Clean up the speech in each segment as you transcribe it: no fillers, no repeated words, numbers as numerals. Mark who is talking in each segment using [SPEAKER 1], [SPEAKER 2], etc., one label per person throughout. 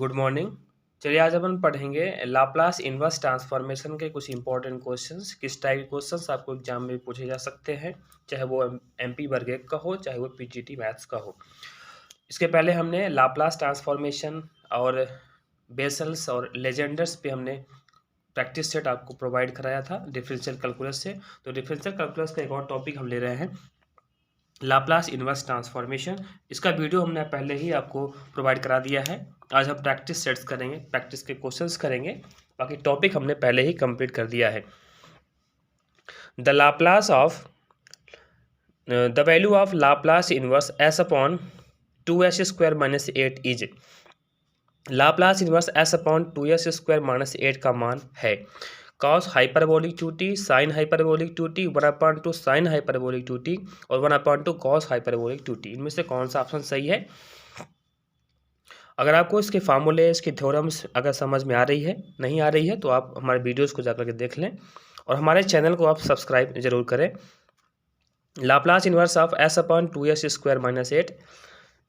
[SPEAKER 1] Good morning. चलिए आज अपन पढ़ेंगे लाप्लास इनवर्स ट्रांसफॉर्मेशन के कुछ इंपॉर्टेंट क्वेश्चंस। किस टाइप के क्वेश्चंस आपको एग्जाम में पूछे जा सकते हैं, चाहे वो एमपी वर्ग एक का हो, चाहे वो पीजीटी मैथ्स का हो। इसके पहले हमने लाप्लास ट्रांसफॉर्मेशन और बेसल्स और लेजेंडर्स पे हमने प्रैक्टिस सेट आपको प्रोवाइड कराया था डिफरेंशियल कैलकुलस से। तो डिफरेंशियल कैलकुलस का एक और टॉपिक हम ले रहे हैं, लाप्लास इनवर्स ट्रांसफॉर्मेशन। इसका वीडियो हमने पहले ही आपको प्रोवाइड करा दिया है। आज हम प्रैक्टिस सेट्स करेंगे, प्रैक्टिस के क्वेश्चंस करेंगे, बाकी टॉपिक हमने पहले ही कंप्लीट कर दिया है। The Laplace of the value of Laplace inverse S upon 2s² minus 8 is. Laplace inverse S upon 2s² minus 8 का मान है cos hyperbolic 2t, sine hyperbolic 2t, 1/2 sine hyperbolic 2t और 1/2 कॉस हाइपरबोलिक 2t। इनमें से कौन सा option सही है? अगर आपको इसके फार्मूले, इसके थ्योरम्स अगर समझ में आ रही है, नहीं आ रही है, तो आप हमारे वीडियोस को जाकर के देख लें और हमारे चैनल को आप सब्सक्राइब जरूर करें। Laplace inverse of s upon 2s² minus 8।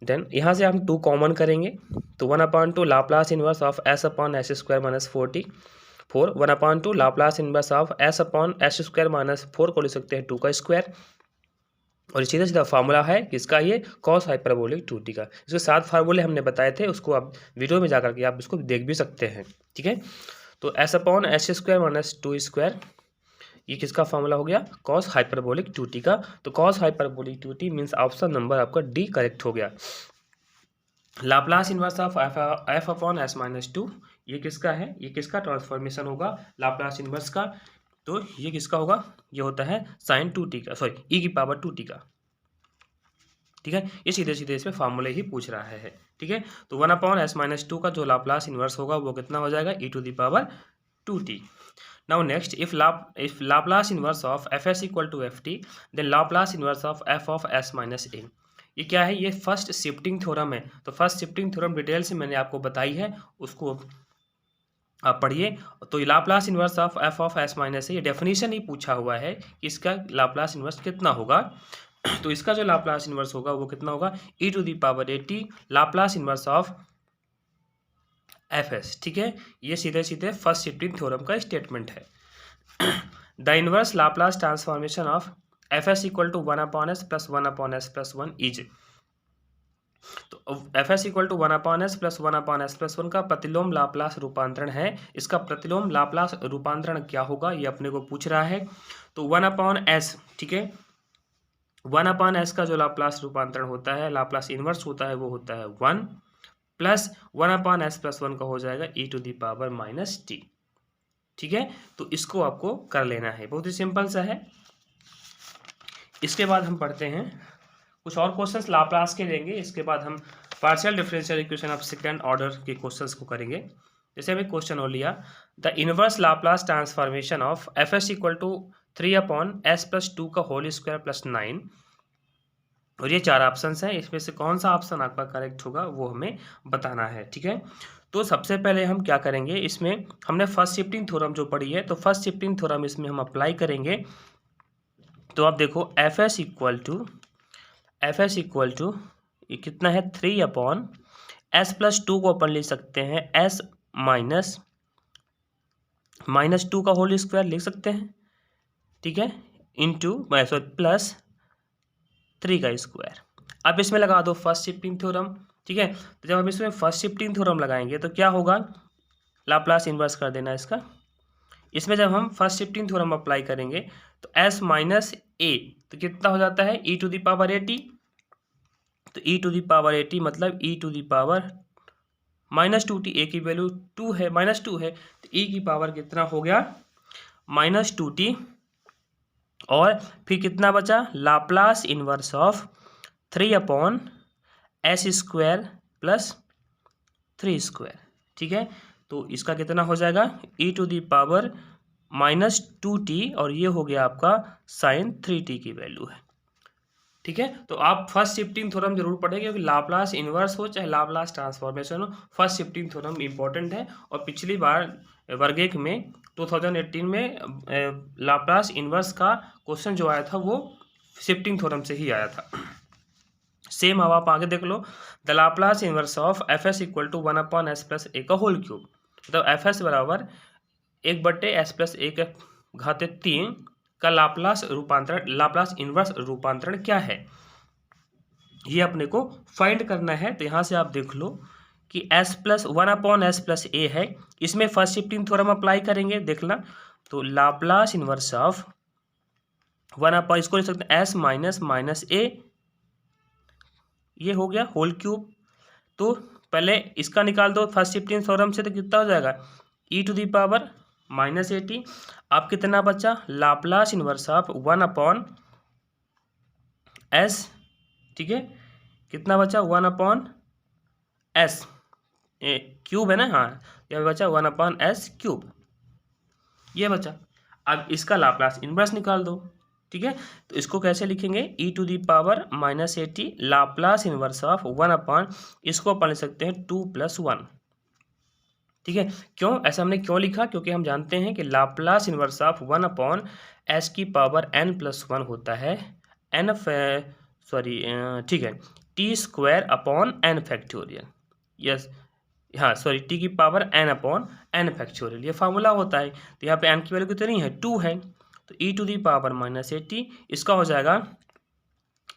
[SPEAKER 1] Then यहाँ से हम 2 कॉमन करेंगे तो 1/2 Laplace inverse of s upon s² minus 4t, 1/2 Laplace inverse of s upon s² minus 4 को लिख सकते हैं 2 का स्क्वायर। और सीधा सीधा फार्मूला है किसका? ये कॉस हाइपरबोलिक 2t का। इसके 7 फार्मूले हमने बताए थे, उसको आप वीडियो में जाकर के आप इसको देख भी सकते हैं। ठीक है, तो s अपॉन s² माइनस 2² ये किसका फार्मूला हो गया? कॉस हाइपरबोलिक 2t का। तो cos hyperbolic 2t means option number आपका डी करेक्ट हो गया। Laplace inverse of F upon S minus 2 ये किसका है? ये किसका ट्रांसफॉर्मेशन होगा लाप्लास इनवर्स का? तो ये किसका होगा? ये होता है साइन 2t का, सॉरी e की पावर 2t का। ठीक है, ये सीधे सीधे इसमें फार्मूले ही पूछ रहा है। ठीक है, तो 1/s माइनस 2 का जो लाप्लास इनवर्स होगा वो कितना हो जाएगा? e to the power 2t। Now next, if Laplace inverse of fs equal to ft, then Laplace inverse of f of s minus a। ये क्या है? ये फर्स्ट शिफ्टिंग थ्योरम है। तो फर्स्ट शिफ्टिंग थ्योरम डिटेल से मैंने आपको बताई है, उसको आप पढ़िए। तो Laplace inverse of f of s minus a, ये डेफिनेशन ही पूछा हुआ है कि इसका लाप्लास इनवर्स कितना होगा। तो इसका जो लाप्लास इनवर्स होगा वो कितना होगा? e to the power 80 Laplace inverse of fs। ठीक है, ये सीधे सीधे फर्स्ट शिफ्टिंग थ्योरम का स्टेटमेंट है। The inverse Laplace transformation of fs equal to 1/s plus 1/s plus 1 is. तो fs equal to 1/s plus 1/s plus 1 का प्रतिलोम लाप्लास रूपांतरण है। इसका प्रतिलोम लाप्लास रूपांतरण क्या होगा ये अपने को पूछ रहा है। तो 1/s, ठीक है, 1/s का जो लाप्लास रूपांतरण होता है, लाप्लास इनवर्स होता है, वो होता है 1 प्लस 1/s प्लस 1 का हो जाएगा e to the power minus t। ठीक है, तो इसको आपको कर लेना है, बहुत ही सिंपल सा है। इसके बाद हम पढ़ते हैं कुछ और क्वेश्चंस लाप्लास के लेंगे। इसके बाद हम partial differential equation of second order के क्वेश्चंस को करेंगे। जैसे हमें क्वेश्चन हो लिया, the inverse Laplace transformation of fs equal to 3/s plus 2 का होल स्क्वायर प्लस 9। और ये 4 ऑप्शन हैं, इसमें से कौन सा ऑप्शन आपका करेक्ट होगा वो हमें बताना है। ठीक है, तो सबसे पहले हम क्या करेंगे, इसमें हमने फर्स्ट शिफ्टिंग थ्योरम जो पढ़ी है, तो फर्स्ट शिफ्टिंग थ्योरम इसमें हम अप्लाई करेंगे। तो आप देखो fs इक्वल टू ये कितना है? 3/s प्लस 2 को अपन लिख सकते हैं s माइनस 2 का होल स्क्वायर लिख सकते हैं। ठीक है, इंटू प्लस 3 का स्क्वायर। अब इसमें लगा दो फर्स्ट शिफ्टिंग थ्योरम। ठीक है, तो जब हम इसमें फर्स्ट शिफ्टिंग थ्योरम लगाएंगे तो क्या होगा? लाप्लास इनवर्स कर देना इसका। इसमें जब हम फर्स्ट शिफ्टिंग थ्योरम अप्लाई करेंगे तो s माइनस a तो कितना हो जाता है? e to the power 80। तो e टू द पावर 80 मतलब e to the power minus 2t, a की वैल्यू 2 है, माइनस 2 है, तो e की पावर कितना हो गया? Minus 2t। और फिर कितना बचा? Laplace inverse of 3/s² plus 3²। ठीक है, तो इसका कितना हो जाएगा? e to the power minus 2t और ये हो गया आपका साइन 3t की वैल्यू है। ठीक है, तो आप फर्स्ट शिफ्टिंग थ्योरम जरूर पढ़ेंगे, क्योंकि लाप्लास इनवर्स हो चाहे लाप्लास ट्रांसफॉर्मेशन हो, फर्स्ट शिफ्टिंग थ्योरम इंपॉर्टेंट है। और पिछली बार वर्ग एक में 2018 में लाप्लास इनवर्स का क्वेश्चन जो आया था वो शिफ्टिंग थ्योरम से ही आया था। सेम अब आप आगे देख लो, the Laplace inverse of F S equal to 1/s plus A का होल क्यूब। मतलब एफ एस बराबर 1/s प्लस ए के घाते 3 का लाप्लास इनवर्स रूपांतरण क्या है, ये अपने को फाइंड करना है। तो यहाँ से आप देख लो कि s प्लस 1/s प्लस ए है, इसमें फर्स्ट शिफ्टिंग थ्योरम अप्लाई करेंगे, देखना। तो लाप्लास इनवर्स ऑफ 1/, इसको लिख सकते हैं s माइनस ए, ये हो गया होल क्यूब। तो पहले इसका निकाल दो फर्स्ट शिफ्टिंग थ्योरम से, तो कितना हो जाएगा e⁻ -at। अब कितना बचा, लाप्लास इनवर्स ऑफ 1/s, ठीक है, कितना बचा 1/s क्यूब है ना, हाँ यह बचा 1/s क्यूब, ये बचा। अब इसका लाप्लास इनवर्स निकाल दो, ठीक है। तो इसको कैसे लिखेंगे, e⁻ -at Laplace inverse of 1/, इसको अपन लिख सकते हैं 2 + 1, ठीक है। क्यों ऐसा हमने क्यों लिखा, क्योंकि हम जानते हैं कि लाप्लास इनवर्स ऑफ 1/s की पावर n+1 होता है ठीक है, t² n फैक्टोरियल, यस, हाँ सॉरी, t की पावर n/n फैक्टोरियल, ये फार्मूला होता है। तो यहाँ पे n की वैल्यू कितनी है, 2 है। तो e⁻ -at इसका हो जाएगा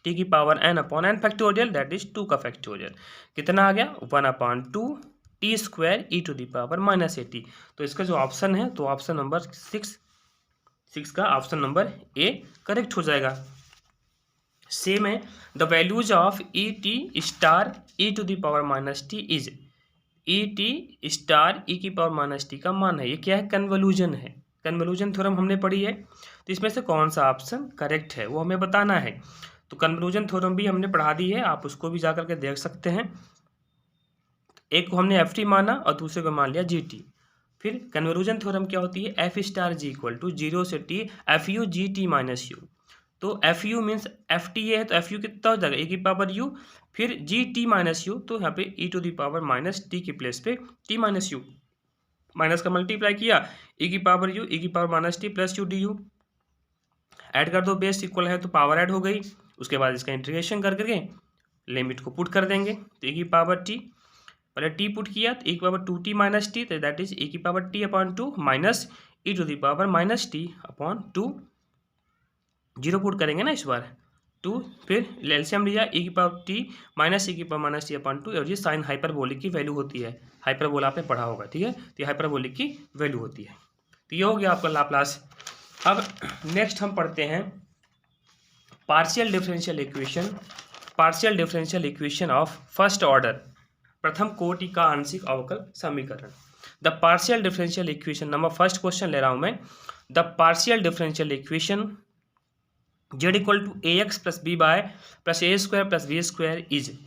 [SPEAKER 1] t की power n/n factorial, that is 2 का फैक्टोरियल, कितना आ गया 1/2 t² e⁻ -at। तो इसका जो ऑप्शन है, तो ऑप्शन नंबर 6 का ऑप्शन नंबर ए करेक्ट हो जाएगा। सेम है, the values of e⁻t e⁻t is, e⁻t का मान है, ये क्या है, कन्वोल्यूशन है, कन्वोल्यूशन थ्योरम हमने पढ़ी है। तो इसमें से कौन सा ऑप्शन करेक्ट है वो हमें बताना है। तो कन्वोल्यूशन थ्योरम भी हमने पढ़ा दी है, आप उसको भी जाकर के देख सकते हैं। एक को हमने ft माना और दूसरे को मान लिया gt। फिर कन्वोल्यूशन थ्योरम क्या होती है, f⁻g = 0 से t fu gt - u। तो fu मीन्स ft है, तो fu कितना हो जाएगा e⁻u, फिर gt - u, तो यहाँ पे e⁻t की प्लेस पे t - u, माइनस का मल्टीप्लाई किया e⁻u e⁻t + u du, add कर दो, बेस इक्वल है तो पावर ऐड हो गई। उसके बाद इसका इंटीग्रेशन कर करके लिमिट को पुट कर देंगे। तो e⁻t पहले t पुट किया तो e⁻2t - t, तो that is e⁻t/2 minus e⁻t/2, 0 put करेंगे ना इस बार 2, फिर एलसीएम लिया e⁻t माइनस e⁻t/2, और ये साइन हाइपरबोलिक की वैल्यू होती है, हाइपरबोला आपने पढ़ा होगा, ठीक है। तो ये हाइपरबोलिक की वैल्यू होती है। तो ये हो गया आपका लाप्लास। अब नेक्स्ट हम पढ़ते हैं partial differential equation of first order, प्रथम कोटि का आंशिक अवकल समीकरण। The partial differential equation, number first question ले रहा हूं मैं। The partial differential equation z = ax + by + a² + b² is,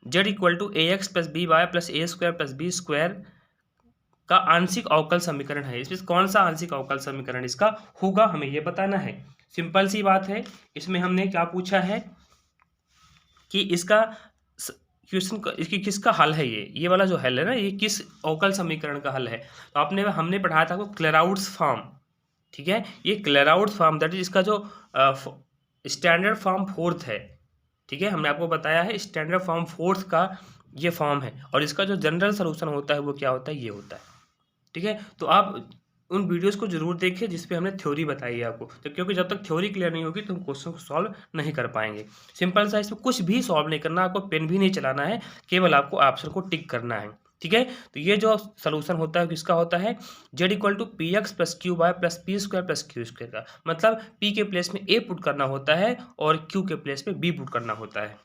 [SPEAKER 1] z = ax + by + a² + b² का आंशिक अवकल समीकरण है। इसमें कौन सा आंशिक अवकल समीकरण इसका होगा, हमें यह बताना है। सिंपल सी बात है, इसमें हमने क्या पूछा है कि इसका क्वेश्चन, इसकी किसका हल है, ये वाला जो हल है ना, ये किस अवकल समीकरण का हल है। तो हमने पढ़ाया था आपको क्लेराउड्स फॉर्म, ठीक है। ये क्लेराउड्स फॉर्म दैट इज इसका जो स्टैंडर्ड फॉर्म 4th है, ठीक है। हमने आपको बताया है स्टैंडर्ड फॉर्म 4th का ये फॉर्म है, और इसका जो जनरल सोल्यूशन होता है वो क्या होता है, ये होता है, ठीक है। तो आप उन वीडियोस को जरूर देखें जिस पे हमने थ्योरी बताई है आपको, तो क्योंकि जब तक थ्योरी क्लियर नहीं होगी तो हम क्वेश्चन को सॉल्व नहीं कर पाएंगे। सिंपल सा, इसमें कुछ भी सॉल्व नहीं करना, आपको पेन भी नहीं चलाना है, केवल आपको ऑप्शन को टिक करना है, ठीक है। तो ये जो सोल्यूशन होता है किसका होता है, z = px + qy + p² + q² का, मतलब p के प्लेस में a पुट करना होता है और q के प्लेस में b पुट करना होता है।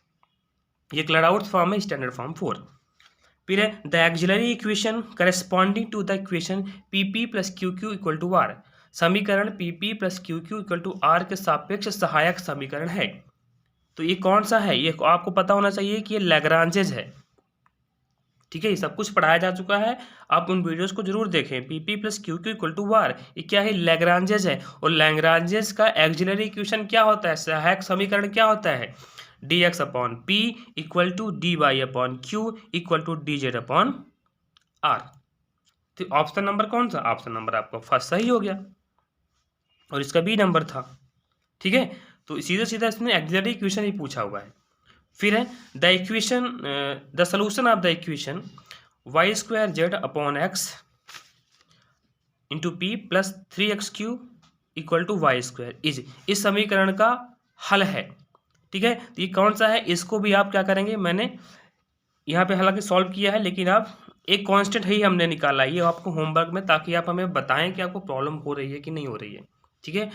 [SPEAKER 1] ये क्लेराउड्स फॉर्म है, स्टैंडर्ड फॉर्म 4। फिर है the auxiliary equation corresponding to the equation PP + QQ = R, समीकरण PP + QQ = R के सापेक्ष सहायक समीकरण है। तो ये कौन सा है, ये आपको पता होना चाहिए कि ये लैग्रांजेज है, ठीक है। ये सब कुछ पढ़ाया जा चुका है, आप उन वीडियोस को जरूर देखें। PP + QQ = R, ये क्या है, लैग्रांजेज है। और लैग्रांजेज का एक्सिलरी इक्वेशन क्या होता है, सहायक समीकरण क्या होता है, dx/p = dy/q = dz/r। तो ऑप्शन नंबर कौन सा, ऑप्शन नंबर आपका फर्स्ट सही हो गया, और इसका बी नंबर था, ठीक है। तो सीधा सीधा इसने एक्सिलरी इक्वेशन ही पूछा हुआ है। फिर है the equation the solution of the equation y square z upon x into p plus 3x³ equal to y square इस समीकरण का हल है। ठीक है, तो ये कौन सा है, इसको भी आप क्या करेंगे, मैंने यहाँ पे हालांकि सॉल्व किया है, लेकिन आप एक कांस्टेंट ही हमने निकाला है ये आपको होमवर्क में, ताकि आप हमें बताएं कि आपको प्रॉब्लम हो रही है कि नहीं हो रही है। ठीक है,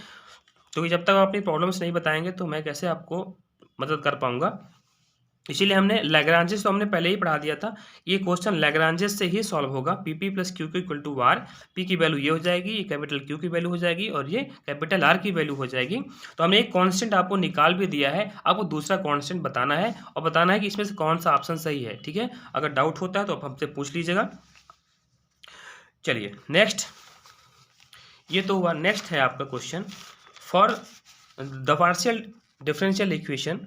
[SPEAKER 1] तो जब तक आप अपनी प्रॉब्लम्स नहीं बताएंगे तो मैं कैसे आपको मदद कर पाऊंगा। इसीलिए हमने लैग्रांजेस तो हमने पहले ही पढ़ा दिया था, ये क्वेश्चन लैग्रांजेस से ही सॉल्व होगा। P p plus q q equal to r, p की वैल्यू ये हो जाएगी, ये कैपिटल क्यू की वैल्यू हो जाएगी और ये कैपिटल आर की वैल्यू हो जाएगी। तो हमने एक कांस्टेंट आपको निकाल भी दिया है, आपको दूसरा कांस्टेंट बताना है और बताना है कि इसमें से कौन सा ऑप्शन सही है। ठीक है, अगर डाउट होता है तो आप हमसे पूछ लीजिएगा। चलिए नेक्स्ट, ये तो हुआ। नेक्स्ट है आपका question, for the partial differential equation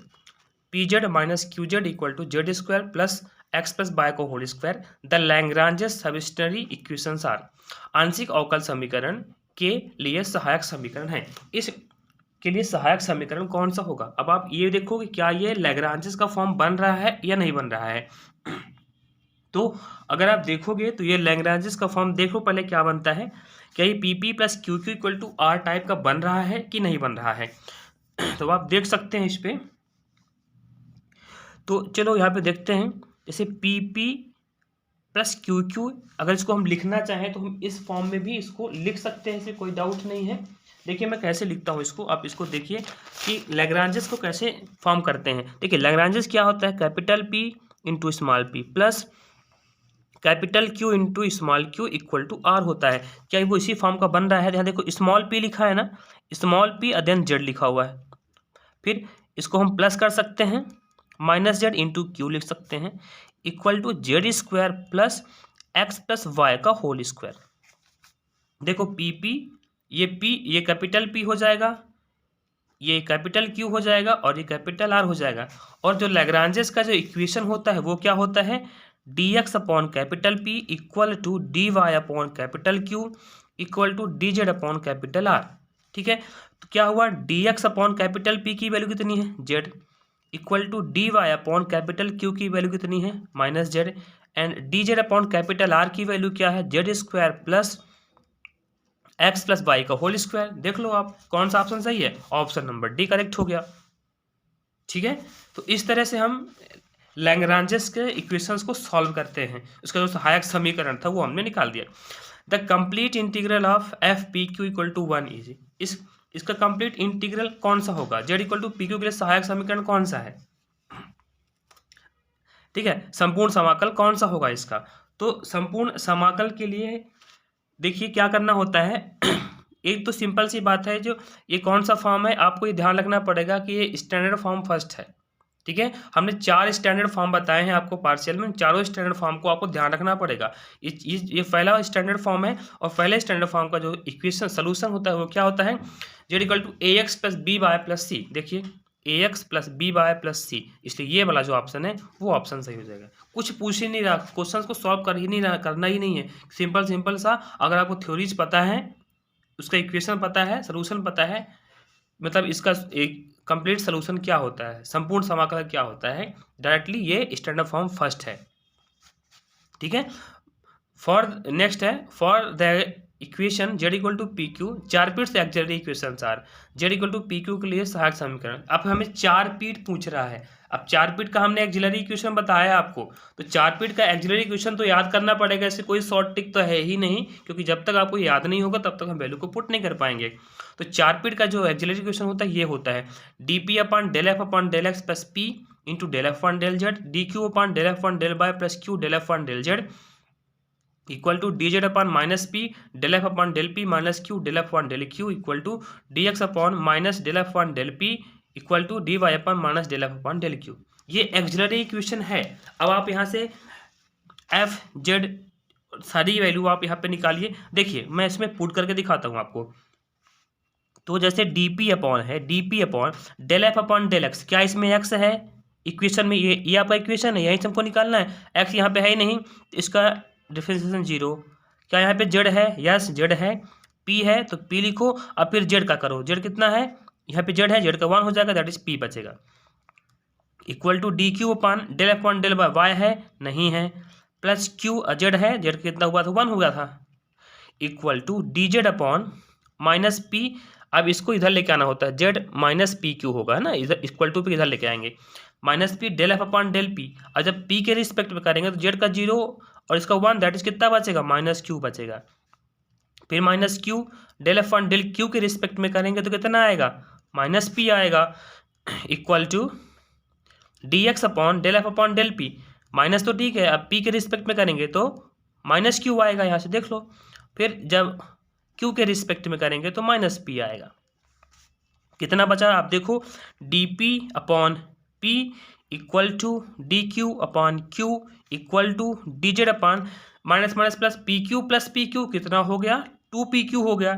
[SPEAKER 1] pz minus qz equal to Z square plus x plus Y को whole square the Lagrange's subsidiary equations are. आंशिक अवकल समीकरण के लिए सहायक समीकरण है। इस के लिए सहायक समीकरण कौन सा होगा। अब आप ये देखो कि क्या ये लैग्रांजेस का फॉर्म बन रहा है या नहीं बन रहा है। तो अगर आप देखोगे तो ये लैग्रांजेस का फॉर्म देखो पहले क्या बनता है, क्या ये p p plus q q equal to r type का बन रहा है कि नहीं बन रहा है। तो आप देख सकते हैं इस पे, तो चलो यहाँ पे देखते हैं। जैसे P p plus q Q, अगर इसको हम लिखना चाहें तो हम इस फॉर्म में भी इसको लिख सकते हैं, इससे कोई डाउट नहीं है। देखिए मैं कैसे लिखता हूँ इसको, आप इसको देखिए कि लैग्रांजेस को कैसे फॉर्म करते हैं। देखिए लैग्रांजेस क्या होता है, capital p into small p plus capital q into small q equal to r होता है। क्या वो इसी फॉर्म का बन रहा है। यहाँ देखो स्मॉल पी लिखा है ना, स्मॉल पी देन जेड लिखा हुआ है। फिर इसको हम प्लस कर सकते हैं, माइनस जेड इंटू क्यू लिख सकते हैं, equal to Z square plus x plus y का होल स्क्वायर। देखो पी पी, ये कैपिटल पी हो जाएगा, ये कैपिटल क्यू हो जाएगा और ये कैपिटल आर हो जाएगा। और जो लैग्रांजेस का जो इक्वेशन होता है वो क्या होता है, d x upon capital p equal to d y upon capital q equal to d z upon capital r. ठीक है, तो क्या हुआ, d x upon capital p की वैल्यू कितनी है, Z, equal to d y upon capital q की value कितनी है, minus z, and d z upon capital r की वैल्यू क्या है, z square plus x plus y का होल स्क्वायर। देख लो आप कौन सा ऑप्शन सही है, ऑप्शन नंबर डी करेक्ट हो गया। ठीक है, तो इस तरह से हम लैग्रांजेस के इक्वेशंस को सॉल्व करते हैं। उसका जो सहायक समीकरण था वो हमने निकाल दिया। The complete integral of f p q equal to 1 is, इसका कंप्लीट इंटीग्रल कौन सा होगा, z equal to p q के लिए सहायक समीकरण कौन सा है। ठीक है, संपूर्ण समाकल कौन सा होगा इसका। तो संपूर्ण समाकल के लिए देखिए क्या करना होता है। एक तो सिंपल सी बात है, जो ये कौन सा फॉर्म है आपको ये ध्यान रखना पड़ेगा कि ये स्टैंडर्ड फॉर्म फर्स्ट है। ठीक है, हमने 4 स्टैंडर्ड फॉर्म बताए हैं आपको पार्शियल में, चारों स्टैंडर्ड फॉर्म को आपको ध्यान रखना पड़ेगा। ये पहला स्टैंडर्ड फॉर्म है और पहले स्टैंडर्ड फॉर्म का जो इक्वेशन सोल्यूशन होता है वो क्या होता है, Z equal to A X plus B Y plus C. देखिए A X plus B Y plus C, इसलिए ये वाला जो ऑप्शन है वो ऑप्शन सही हो जाएगा। कुछ पूछ ही नहीं रहा, क्वेश्चन को सॉल्व कर ही नहीं रहा, करना ही नहीं है, सिंपल सा। अगर आपको थ्योरीज पता है, उसका इक्वेशन पता है, सोल्यूशन पता है, मतलब इसका एक कंप्लीट सोल्यूशन क्या होता है, संपूर्ण समाकलन क्या होता है, डायरेक्टली ये स्टैंडर्ड फॉर्म फर्स्ट है। ठीक है, फॉर नेक्स्ट है, for the equation z equal to p q, 4 पीट से auxiliary equation are, z equal to p q के लिए सहायक समीकरण। अब हमें 4 पीट पूछ रहा है। अब 4 पीट का हमने एक्सिलरी इक्वेशन बताया आपको, तो 4 पीट का एक्सिलरी इक्वेशन तो याद करना पड़ेगा। ऐसे कोई शॉर्ट टिक तो है ही नहीं, क्योंकि जब तक आपको याद नहीं होगा तब तक हम वैल्यू को पुट नहीं कर पाएंगे। तो 4 पीट का जो एक्सिलरी इक्वेशन होता है ये होता है d p upon del f upon del x plus p into del f one del z, d q upon del f one del y plus q del f one del z equal to d z upon minus p del f upon del p minus q del f one del q equal to d x upon minus del f one del p equal to d y upon minus del f upon del q. ये auxiliary equation है। अब आप यहाँ से F Z सारी value आप यहाँ पे निकालिए। देखिए मैं इसमें पुट करके दिखाता हूँ आपको। तो जैसे डी पी अपॉन है, d p upon del f upon del x, क्या इसमें एक्स है इक्वेशन में, ये आपका इक्वेशन है, यहीं से हमको निकालना है। एक्स यहाँ पे है ही नहीं, इसका डिफरेंशिएशन 0। क्या यहाँ पे जेड है, यस जेड है। पी है तो पी लिखो, अब फिर जेड का करो, जेड कितना है, यहाँ पे जेड है, जेड का 1 हो जाएगा, दैट इज पी बचेगा। Equal to d q upon del upon del by y है, नहीं है, प्लस क्यू जेड है, जेड कितना हुआ था 1 हुआ था, equal to d z upon minus p. अब इसको इधर लेके आना होता है, जेड माइनस पी क्यू होगा ना, इधर इक्वल टू पे इधर लेके आएंगे, minus p del f upon del p. और जब पी के रिस्पेक्ट में करेंगे तो जेड का 0 और इसका 1, दैट इज कितना बचेगा, माइनस क्यू बचेगा। फिर minus q del f upon del q के रिस्पेक्ट में करेंगे तो कितना आएगा, माइनस पी आएगा, equal to d x upon del f upon del p. Minus तो ठीक है, अब पी के रिस्पेक्ट में करेंगे तो माइनस क्यू आएगा, यहाँ से देख लो। फिर जब क्यू के रिस्पेक्ट में करेंगे तो माइनस पी आएगा। कितना बचा आप देखो, d p upon p equal to d q upon q equal to d z upon minus minus plus p q कितना हो गया, 2pq हो गया,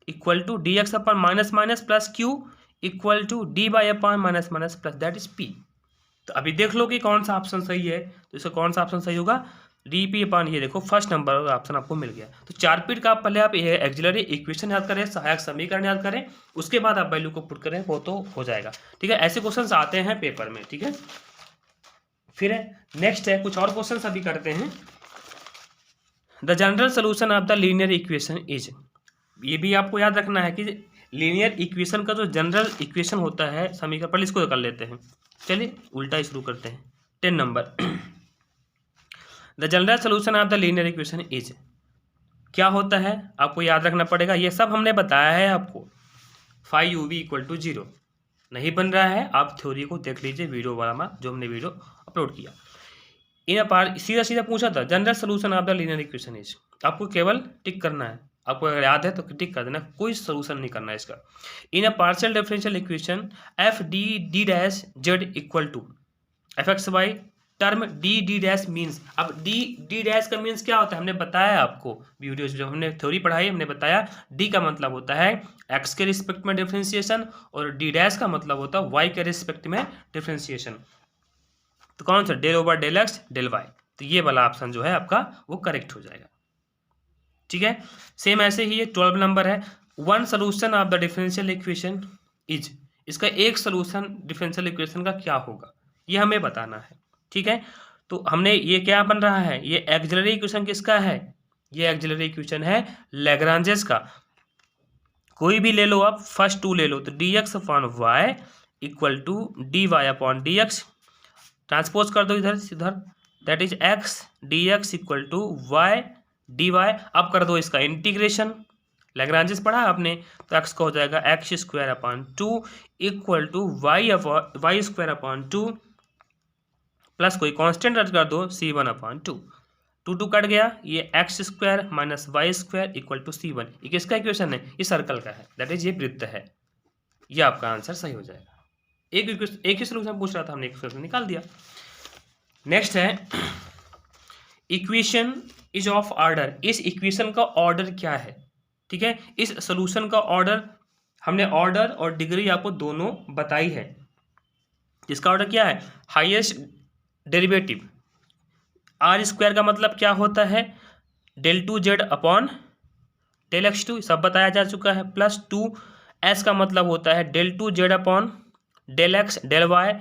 [SPEAKER 1] equal to d x upon minus minus plus q equal to d by upon minus minus plus that is p. तो अभी देख लो कि कौन सा ऑप्शन सही है, तो इसका कौन सा ऑप्शन सही होगा, डी पी अपान, ये देखो फर्स्ट नंबर का ऑप्शन आपको मिल गया। तो 4 पीट का पहले आप ये एक्सिलरी इक्वेशन याद करें, सहायक समीकरण याद करें, उसके बाद आप वैल्यू को पुट करें, वो तो हो जाएगा। ठीक है, ऐसे क्वेश्चन आते हैं पेपर में। ठीक है, फिर नेक्स्ट है कुछ और क्वेश्चन अभी करते हैं। The general solution of the linear equation is, ये भी आपको याद रखना है कि लीनियर इक्वेशन का जो जनरल इक्वेशन होता है समीकरण, पहले इसको कर लेते हैं, चलिए उल्टा शुरू करते हैं। 10 number, the general solution of the linear equation is, क्या होता है आपको याद रखना पड़ेगा, ये सब हमने बताया है आपको। 5uv इक्वल टू 0 नहीं बन रहा है, आप थ्योरी को देख लीजिए वीडियो वाला में जो हमने वीडियो अपलोड किया। इन पार सीधा सीधा पूछा था general solution of the linear equation is, आपको केवल टिक करना है, आपको अगर याद है तो टिक कर देना, कोई सोल्यूशन नहीं करना है इसका। In a partial differential equation F D D dash Z equal to F X Y, term D D dash means, अब डी डी डैश का मीन्स क्या होता है हमने बताया आपको वीडियोज, जब हमने थ्योरी पढ़ाई हमने बताया, डी का मतलब होता है एक्स के रिस्पेक्ट में डिफरेंशिएशन और डी डैश का मतलब होता है वाई के रिस्पेक्ट में डिफरेंशिएशन। तो कौन सा, del over del x del y, तो ये वाला ऑप्शन जो है आपका वो करेक्ट हो जाएगा। ठीक है, सेम ऐसे ही ये 12 नंबर है, one solution of the differential equation is, इसका एक सोल्यूशन डिफरेंशियल इक्वेशन का क्या होगा ये हमें बताना है। ठीक है, तो हमने ये क्या बन रहा है, ये एक्सिलरी इक्वेशन किसका है, ये एक्सिलरी इक्वेशन है लैग्रांजेस का। कोई भी ले लो आप, फर्स्ट 2 ले लो, तो d x upon y equal to d y upon d x, transpose कर दो इधर से इधर, that is x d x equal to y d y. अब कर दो इसका इंटीग्रेशन, लैग्रांजेस पढ़ा आपने, तो एक्स का हो जाएगा x square upon 2 equal to y square upon 2 plus कोई कांस्टेंट रद्द कर दो c1 अपॉन 2, 2 कट गया, ये x square minus y square equal to c1। ये किसका इक्वेशन है, ये सर्कल का है, दैट इज ये वृत्त है, ये आपका आंसर सही हो जाएगा। एक ही सोल्यूशन पूछ रहा था, हमने एक सोल्यूशन निकाल दिया। नेक्स्ट है इक्वेशन इज ऑफ ऑर्डर, इस इक्वेशन का ऑर्डर क्या है। ठीक है, इस सोल्यूशन का ऑर्डर, हमने ऑर्डर और डिग्री आपको दोनों बताई है। इसका ऑर्डर क्या है, हाईएस्ट डेरिवेटिव, आर स्क्वायर का मतलब क्या होता है, del 2z upon del x2, सब बताया जा चुका है, प्लस 2s का मतलब होता है del 2z upon del x del y,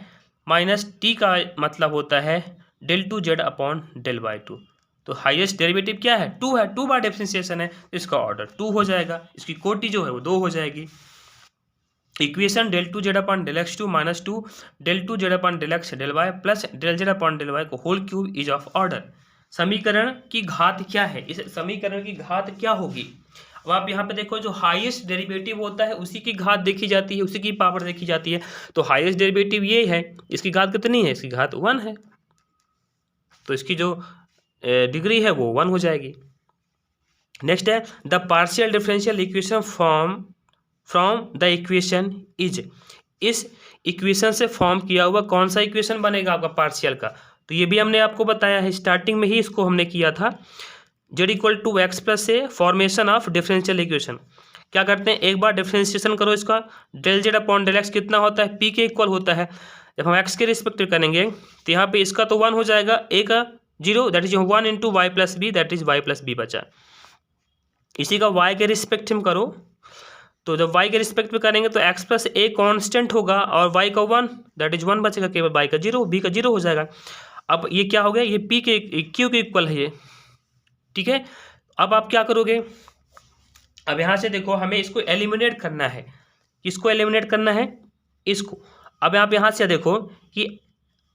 [SPEAKER 1] minus t का मतलब होता है del 2z upon del y2। तो हाईएस्ट डेरिवेटिव क्या है, 2 है, 2 बार डिफरेंशिएशन है, तो इसका ऑर्डर 2 हो जाएगा, इसकी कोटि जो है वो 2 हो जाएगी। Equation del 2z upon del x2 minus 2 del 2z upon del x del y plus del z upon del y को whole cube is of order. समीकरण की घात क्या है, इस समीकरण की घात क्या होगी। अब आप यहाँ पे देखो, जो हाईएस्ट डेरिवेटिव होता है उसी की घात देखी जाती है, उसी की पावर देखी जाती है। तो हाईएस्ट डेरिवेटिव ये है, इसकी घात कितनी है, इसकी घात 1 है, तो इसकी जो डिग्री है वो 1 हो जाएगी। नेक्स्ट है the partial differential equation from the equation is, इस इक्वेशन से फॉर्म किया हुआ कौन सा इक्वेशन बनेगा आपका पार्शियल का। तो ये भी हमने आपको बताया है, स्टार्टिंग में ही इसको हमने किया था। Z equal to x plus से फॉर्मेशन ऑफ डिफरेंशियल इक्वेशन, क्या करते हैं, एक बार डिफरेंशिएशन करो इसका, del z upon del x कितना होता है, पी के इक्वल होता है। जब हम एक्स के रिस्पेक्ट करेंगे तो यहाँ पे इसका तो 1 हो जाएगा, एक 0, that is 1 into y plus b, that is y plus b बचा। इसी का y के रिस्पेक्ट में करो तो जब y के रिस्पेक्ट में करेंगे तो x प्लस ए कॉन्स्टेंट होगा और y का 1 दैट इज 1 बचेगा, केवल y का 0 b का 0 हो जाएगा। अब ये क्या हो गया, ये p के q के इक्वल है ये, ठीक है। अब आप क्या करोगे, अब यहाँ से देखो हमें इसको एलिमिनेट करना है। किसको एलिमिनेट करना है, इसको। अब आप यहाँ से देखो कि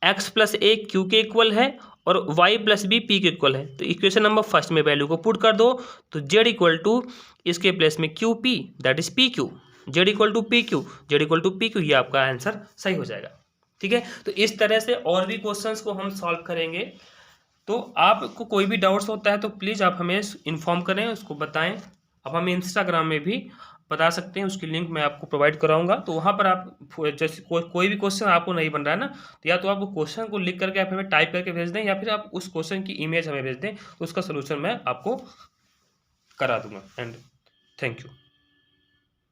[SPEAKER 1] x प्लस ए क्यू के इक्वल है और y प्लस बी पी के इक्वल है, तो इक्वेशन नंबर फर्स्ट में वैल्यू को पुट कर दो, तो z इक्वल टू इसके प्लेस में q p that is p q, z equal to p q, z equal to p q, ये आपका आंसर सही हो जाएगा, ठीक है। तो इस तरह से और भी क्वेश्चंस को हम सॉल्व करेंगे। तो आपको कोई भी डाउट्स होता है तो प्लीज़ आप हमें इन्फॉर्म करें, उसको बताएं। अब हमें इंस्टाग्राम में भी बता सकते हैं, उसकी लिंक मैं आपको प्रोवाइड कराऊंगा, तो वहाँ पर आप जैसे कोई भी क्वेश्चन आपको नहीं बन रहा है ना, तो या तो आप क्वेश्चन को लिख करके आप हमें टाइप करके भेज दें, या फिर आप उस क्वेश्चन की इमेज हमें भेज दें, तो उसका सोल्यूशन मैं आपको करा दूंगा। And thank you.